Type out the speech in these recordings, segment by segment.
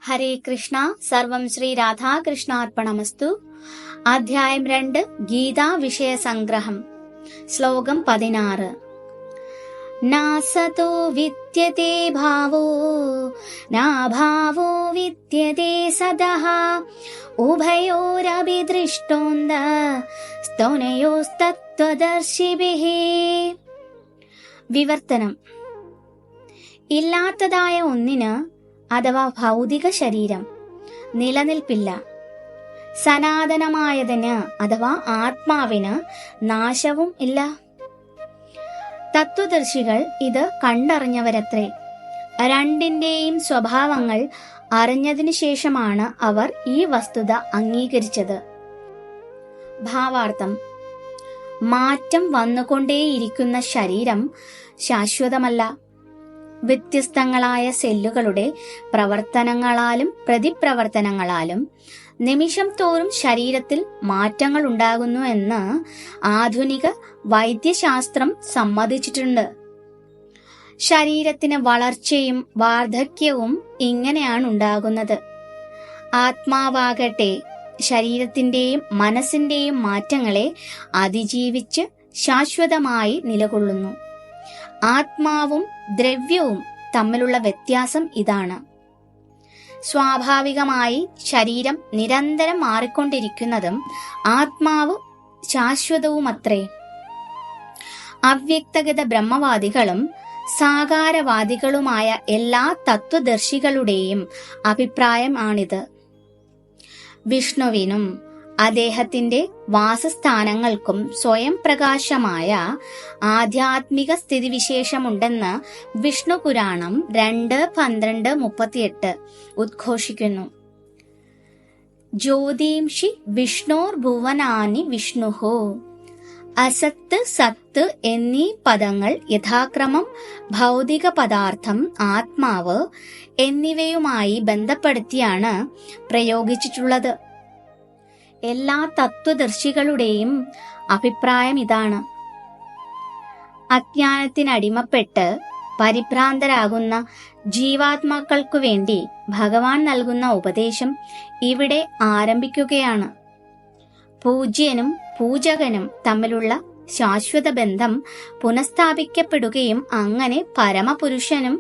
ഹരേ കൃഷ്ണ. സർവം ശ്രീ രാധാകൃഷ്ണാർപ്പണമസ്തു. അധ്യായം 2 ഗീതാ വിഷയ സംഗ്രഹം. ശ്ലോകം 16. നാസതോ വിദ്യതേ ഭാവോ നാഭാവോ വിദ്യതേ സദഃ ഉഭയോരപി ദൃഷ്ടോന്ത സ്തോനയോസ്തത്വദർശിഭിഃ. വിവർത്തനം. ഇല്ലാത്തതായ ഒന്നിന് അഥവാ ഭൗതിക ശരീരം നിലനിൽപ്പില്ല. സനാതനമായതിന് അഥവാ ആത്മാവിന് നാശവും ഇല്ല. തത്വദർശികൾ ഇത് കണ്ടറിഞ്ഞവരത്രേ. രണ്ടിന്റെയും സ്വഭാവങ്ങൾ അറിഞ്ഞതിനു ശേഷമാണ് അവർ ഈ വസ്തുത അംഗീകരിച്ചത്. ഭാവാർത്ഥം: മാറ്റം വന്നുകൊണ്ടേയിരിക്കുന്ന ശരീരം ശാശ്വതമല്ല. വ്യത്യസ്തങ്ങളായ സെല്ലുകളുടെ പ്രവർത്തനങ്ങളാലും പ്രതിപ്രവർത്തനങ്ങളാലും നിമിഷം തോറും ശരീരത്തിൽ മാറ്റങ്ങൾ ഉണ്ടാകുന്നു എന്ന് ആധുനിക വൈദ്യശാസ്ത്രം സമ്മതിച്ചിട്ടുണ്ട്. ശരീരത്തിന് വളർച്ചയും വാർദ്ധക്യവും ഇങ്ങനെയാണ് ഉണ്ടാകുന്നത്. ആത്മാവാകട്ടെ ശരീരത്തിന്റെയും മനസ്സിന്റെയും മാറ്റങ്ങളെ അതിജീവിച്ച് ശാശ്വതമായി നിലകൊള്ളുന്നു. ആത്മാവും ദ്രവ്യവും തമ്മിലുള്ള വ്യത്യാസം ഇതാണ്. സ്വാഭാവികമായി ശരീരം നിരന്തരം മാറിക്കൊണ്ടിരിക്കുന്നതും ആത്മാവ് ശാശ്വതവുമത്രേ. അവ്യക്തഗത ബ്രഹ്മവാദികളും സാകാരവാദികളുമായ എല്ലാ തത്വദർശികളുടെയും അഭിപ്രായമാണിത്. വിഷ്ണുവിനും അദ്ദേഹത്തിന്റെ വാസസ്ഥാനങ്ങൾക്കും സ്വയം പ്രകാശമായ ആധ്യാത്മിക സ്ഥിതിവിശേഷമുണ്ടെന്ന് വിഷ്ണു പുരാണം 2:12-38 ഉദ്ഘോഷിക്കുന്നു. ജ്യോതിംഷി വിഷ്ണോർ ഭുവനാനി വിഷ്ണുഹോ. അസത്ത്, സത്ത് എന്നീ പദങ്ങൾ യഥാക്രമം ഭൗതിക പദാർത്ഥം, ആത്മാവ് എന്നിവയുമായി ബന്ധപ്പെടുത്തിയാണ് പ്രയോഗിച്ചിട്ടുള്ളത്. എല്ലാ തത്വദർശികളുടെയും അഭിപ്രായം ഇതാണ്. അജ്ഞാനത്തിനടിമപ്പെട്ട് പരിഭ്രാന്തരാകുന്ന ജീവാത്മാക്കൾക്കു വേണ്ടി ഭഗവാൻ നൽകുന്ന ഉപദേശം ഇവിടെ ആരംഭിക്കുകയാണ്. പൂജ്യനും പൂജകനും തമ്മിലുള്ള ശാശ്വത ബന്ധം പുനഃസ്ഥാപിക്കപ്പെടുകയും അങ്ങനെ പരമപുരുഷനും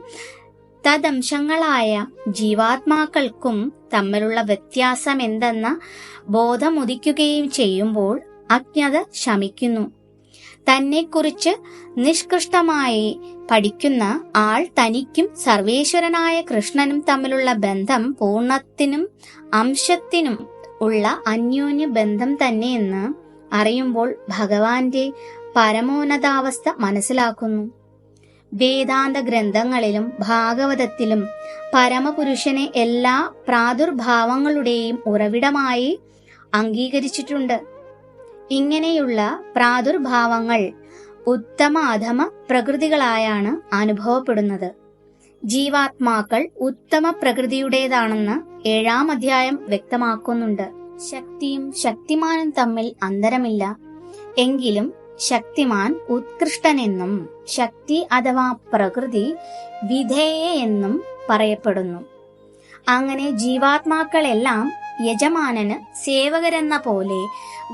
തദംശങ്ങളായ ജീവാത്മാക്കൾക്കും തമ്മിലുള്ള വ്യത്യാസമെന്തെന്ന ബോധമുദിക്കുകയും ചെയ്യുമ്പോൾ അജ്ഞത ശമിക്കുന്നു. തന്നെക്കുറിച്ച് നിഷ്കൃഷ്ടമായി പഠിക്കുന്ന ആൾ തനിക്കും സർവേശ്വരനായ കൃഷ്ണനും തമ്മിലുള്ള ബന്ധം പൂർണ്ണത്തിനും അംശത്തിനും ഉള്ള അന്യോന്യ ബന്ധം തന്നെയെന്ന് അറിയുമ്പോൾ ഭഗവാന്റെ പരമോന്നതാവസ്ഥ മനസ്സിലാക്കുന്നു. വേദാന്ത ഗ്രന്ഥങ്ങളിലും ഭാഗവതത്തിലും പരമപുരുഷനെ എല്ലാ പ്രാദുർഭാവങ്ങളുടെയും ഉറവിടമായി അംഗീകരിച്ചിട്ടുണ്ട്. ഇങ്ങനെയുള്ള പ്രാദുർഭാവങ്ങൾ ഉത്തമ അധമ പ്രകൃതികളായാണ് അനുഭവപ്പെടുന്നത്. ജീവാത്മാക്കൾ ഉത്തമ പ്രകൃതിയുടേതാണെന്ന് 7-ാം അധ്യായം വ്യക്തമാക്കുന്നുണ്ട്. ശക്തിയും ശക്തിമാനും തമ്മിൽ അന്തരമില്ല. എങ്കിലും ശക്തിമാൻ ഉത്കൃഷ്ടനെന്നും ശക്തി അഥവാ പ്രകൃതി വിധേയ എന്നും പറയപ്പെടുന്നു. അങ്ങനെ ജീവാത്മാക്കളെല്ലാം യജമാനന് സേവകരെന്ന പോലെ,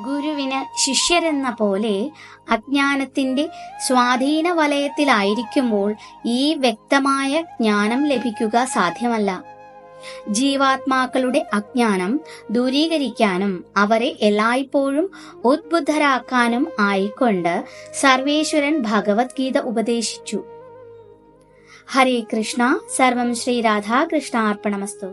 ഗുരുവിന് ശിഷ്യരെന്ന പോലെ അജ്ഞാനത്തിന്റെ സ്വാധീന വലയത്തിലായിരിക്കുമ്പോൾ ഈ വ്യക്തമായ ജ്ഞാനം ലഭിക്കുക സാധ്യമല്ല. ജീവാത്മാക്കളുടെ അജ്ഞാനം ദൂരീകരിക്കാനും അവരെ എല്ലായ്പ്പോഴും ഉദ്ബുദ്ധരാക്കാനും ആയിക്കൊണ്ട് സർവേശ്വരൻ ഭഗവത്ഗീത ഉപദേശിച്ചു. ഹരേ കൃഷ്ണ. സർവം ശ്രീ രാധാകൃഷ്ണാർപ്പണമസ്തു.